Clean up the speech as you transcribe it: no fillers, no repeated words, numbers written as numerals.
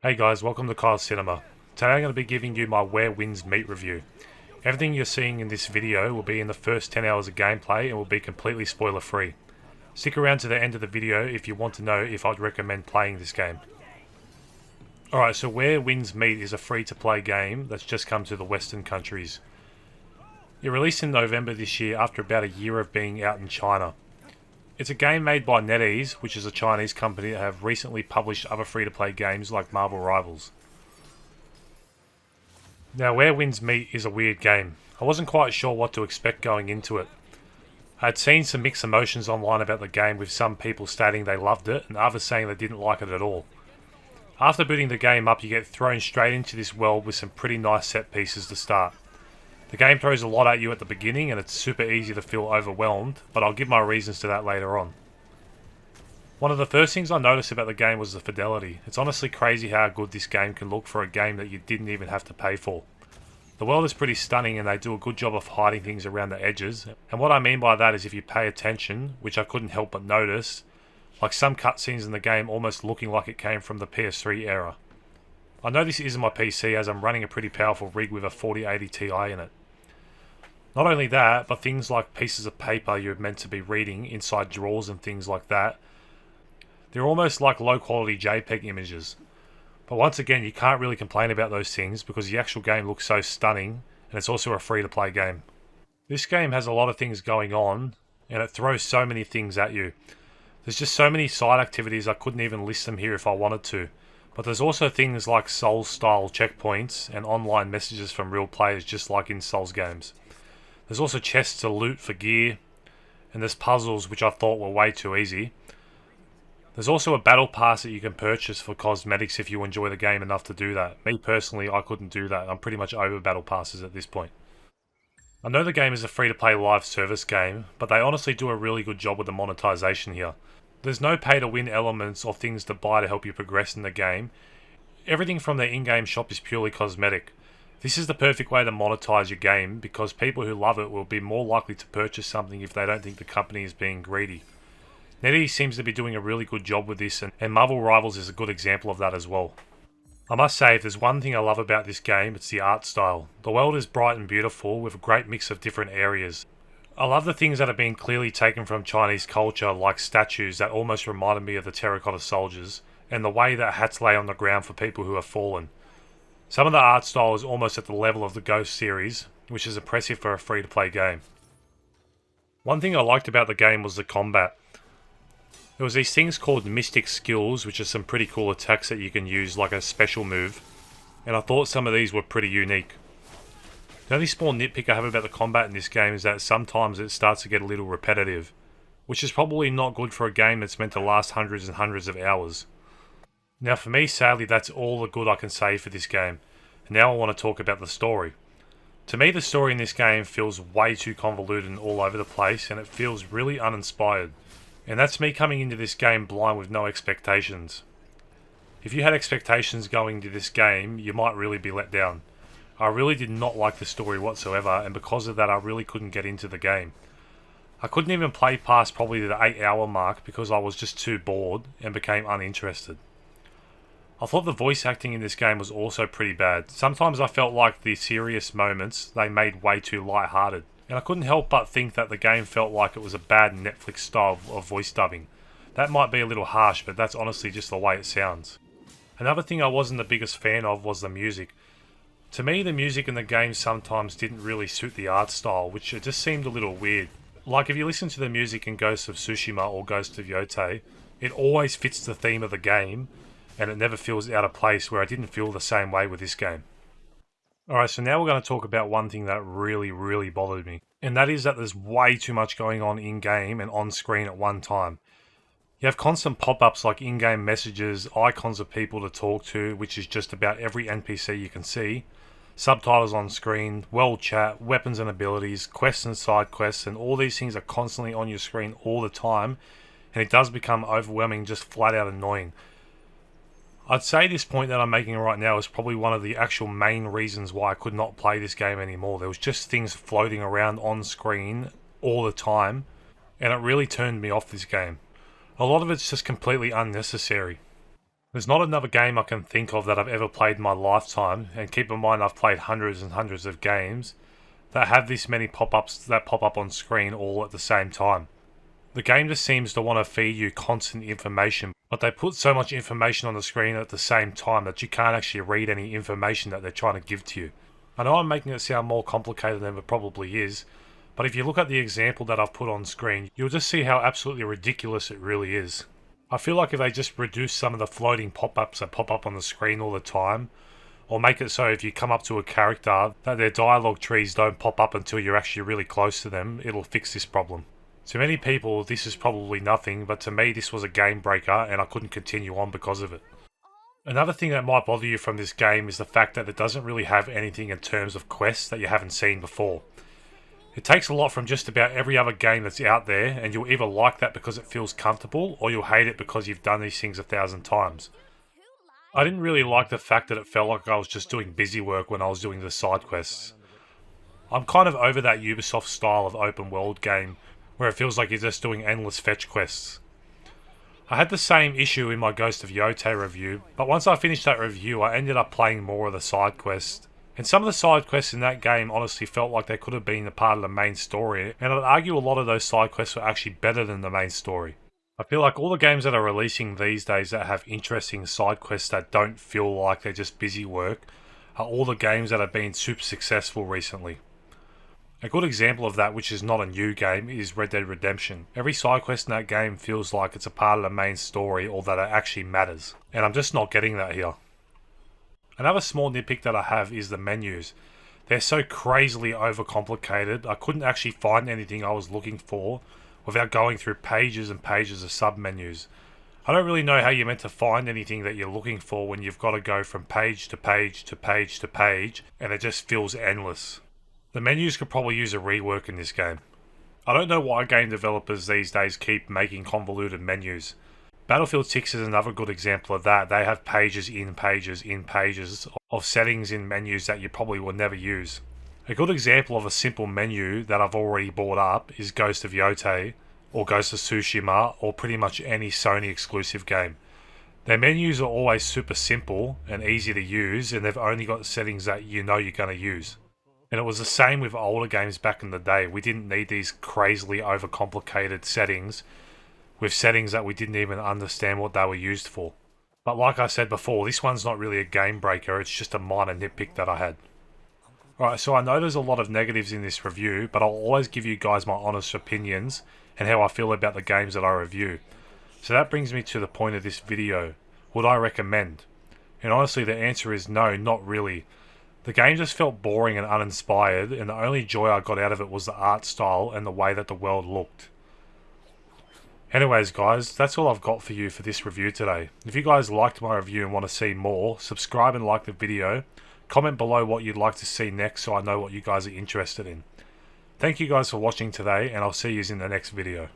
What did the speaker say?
Hey guys, welcome to Kyle's Cinema. Today I'm going to be giving you my Where Winds Meet review. Everything you're seeing in this video will be in the first 10 hours of gameplay and will be completely spoiler free. Stick around to the end of the video if you want to know if I'd recommend playing this game. Alright, so Where Winds Meet is a free to play game that's just come to the Western countries. It released in November this year after about a year of being out in China. It's a game made by Netease, which is a Chinese company that have recently published other free-to-play games like Marvel Rivals. Now, Where Winds Meet is a weird game. I wasn't quite sure what to expect going into it. I had seen some mixed emotions online about the game, with some people stating they loved it and others saying they didn't like it at all. After booting the game up, you get thrown straight into this world with some pretty nice set pieces to start. The game throws a lot at you at the beginning and it's super easy to feel overwhelmed, but I'll give my reasons to that later on. One of the first things I noticed about the game was the fidelity. It's honestly crazy how good this game can look for a game that you didn't even have to pay for. The world is pretty stunning and they do a good job of hiding things around the edges, and what I mean by that is if you pay attention, which I couldn't help but notice, like some cutscenes in the game almost looking like it came from the PS3 era. I know this isn't my PC as I'm running a pretty powerful rig with a 4080 Ti in it. Not only that, but things like pieces of paper you're meant to be reading inside drawers and things like that, they're almost like low quality JPEG images. But once again, you can't really complain about those things because the actual game looks so stunning and it's also a free to play game. This game has a lot of things going on and it throws so many things at you. There's just so many side activities I couldn't even list them here if I wanted to. But there's also things like Souls style checkpoints and online messages from real players just like in Souls games. There's also chests to loot for gear, and there's puzzles which I thought were way too easy. There's also a battle pass that you can purchase for cosmetics if you enjoy the game enough to do that. Me personally, I couldn't do that. I'm pretty much over battle passes at this point. I know the game is a free-to-play live service game, but they honestly do a really good job with the monetization here. There's no pay-to-win elements or things to buy to help you progress in the game. Everything from their in-game shop is purely cosmetic. This is the perfect way to monetize your game because people who love it will be more likely to purchase something if they don't think the company is being greedy. NetEase seems to be doing a really good job with this and Marvel Rivals is a good example of that as well. I must say, if there's one thing I love about this game, it's the art style. The world is bright and beautiful with a great mix of different areas. I love the things that have been clearly taken from Chinese culture, like statues that almost reminded me of the terracotta soldiers, and the way that hats lay on the ground for people who have fallen. Some of the art style is almost at the level of the Ghost series, which is impressive for a free-to-play game. One thing I liked about the game was the combat. There was these things called mystic skills, which are some pretty cool attacks that you can use like a special move, and I thought some of these were pretty unique. The only small nitpick I have about the combat in this game is that sometimes it starts to get a little repetitive, which is probably not good for a game that's meant to last hundreds and hundreds of hours. Now for me, sadly, that's all the good I can say for this game. And now I want to talk about the story. To me, the story in this game feels way too convoluted and all over the place, and it feels really uninspired. And that's me coming into this game blind with no expectations. If you had expectations going into this game, you might really be let down. I really did not like the story whatsoever, and because of that I really couldn't get into the game. I couldn't even play past probably the 8-hour mark because I was just too bored and became uninterested. I thought the voice acting in this game was also pretty bad. Sometimes I felt like the serious moments they made way too light-hearted, and I couldn't help but think that the game felt like it was a bad Netflix style of voice dubbing. That might be a little harsh, but that's honestly just the way it sounds. Another thing I wasn't the biggest fan of was the music. To me, the music in the game sometimes didn't really suit the art style, which it just seemed a little weird. Like if you listen to the music in Ghost of Tsushima or Ghost of Yotei, it always fits the theme of the game, and it never feels out of place, where I didn't feel the same way with this game. Alright, so now we're going to talk about one thing that really bothered me, and that is that there's way too much going on in-game and on-screen at one time. You have constant pop-ups like in-game messages, icons of people to talk to, which is just about every NPC you can see, subtitles on screen, world chat, weapons and abilities, quests and side quests, and all these things are constantly on your screen all the time, and it does become overwhelming, just flat out annoying. I'd say this point that I'm making right now is probably one of the actual main reasons why I could not play this game anymore. There was just things floating around on screen all the time, and it really turned me off this game. A lot of it's just completely unnecessary. There's not another game I can think of that I've ever played in my lifetime, and keep in mind I've played hundreds and hundreds of games, that have this many pop-ups that pop up on screen all at the same time. The game just seems to want to feed you constant information, but they put so much information on the screen at the same time that you can't actually read any information that they're trying to give to you. I know I'm making it sound more complicated than it probably is, but if you look at the example that I've put on screen, you'll just see how absolutely ridiculous it really is. I feel like if they just reduce some of the floating pop-ups that pop up on the screen all the time, or make it so if you come up to a character that their dialogue trees don't pop up until you're actually really close to them, it'll fix this problem. To many people this is probably nothing, but to me this was a game breaker and I couldn't continue on because of it. Another thing that might bother you from this game is the fact that it doesn't really have anything in terms of quests that you haven't seen before. It takes a lot from just about every other game that's out there, and you'll either like that because it feels comfortable, or you'll hate it because you've done these things 1,000 times. I didn't really like the fact that it felt like I was just doing busy work when I was doing the side quests. I'm kind of over that Ubisoft style of open world game, where it feels like you're just doing endless fetch quests. I had the same issue in my Ghost of Yotei review, but once I finished that review I ended up playing more of the side quests. And some of the side quests in that game honestly felt like they could have been a part of the main story, and I'd argue a lot of those side quests were actually better than the main story. I feel like all the games that are releasing these days that have interesting side quests that don't feel like they're just busy work are all the games that have been super successful recently. A good example of that, which is not a new game, is Red Dead Redemption. Every side quest in that game feels like it's a part of the main story or that it actually matters, and I'm just not getting that here. Another small nitpick that I have is the menus. They're so crazily overcomplicated, I couldn't actually find anything I was looking for without going through pages and pages of sub-menus. I don't really know how you're meant to find anything that you're looking for when you've got to go from page to page to page to page, and it just feels endless. The menus could probably use a rework in this game. I don't know why game developers these days keep making convoluted menus. Battlefield 6 is another good example of that. They have pages in pages in pages of settings in menus that you probably will never use. A good example of a simple menu that I've already brought up is Ghost of Yotei, or Ghost of Tsushima, or pretty much any Sony exclusive game. Their menus are always super simple and easy to use, and they've only got settings that you know you're going to use. And it was the same with older games back in the day. We didn't need these crazily overcomplicated settings with settings that we didn't even understand what they were used for. But like I said before, this one's not really a game breaker, it's just a minor nitpick that I had. Alright, so I know there's a lot of negatives in this review, but I'll always give you guys my honest opinions and how I feel about the games that I review. So that brings me to the point of this video. Would I recommend? And honestly the answer is no, not really. The game just felt boring and uninspired, and the only joy I got out of it was the art style and the way that the world looked. Anyways guys, that's all I've got for you for this review today. If you guys liked my review and want to see more, subscribe and like the video. Comment below what you'd like to see next so I know what you guys are interested in. Thank you guys for watching today, and I'll see you in the next video.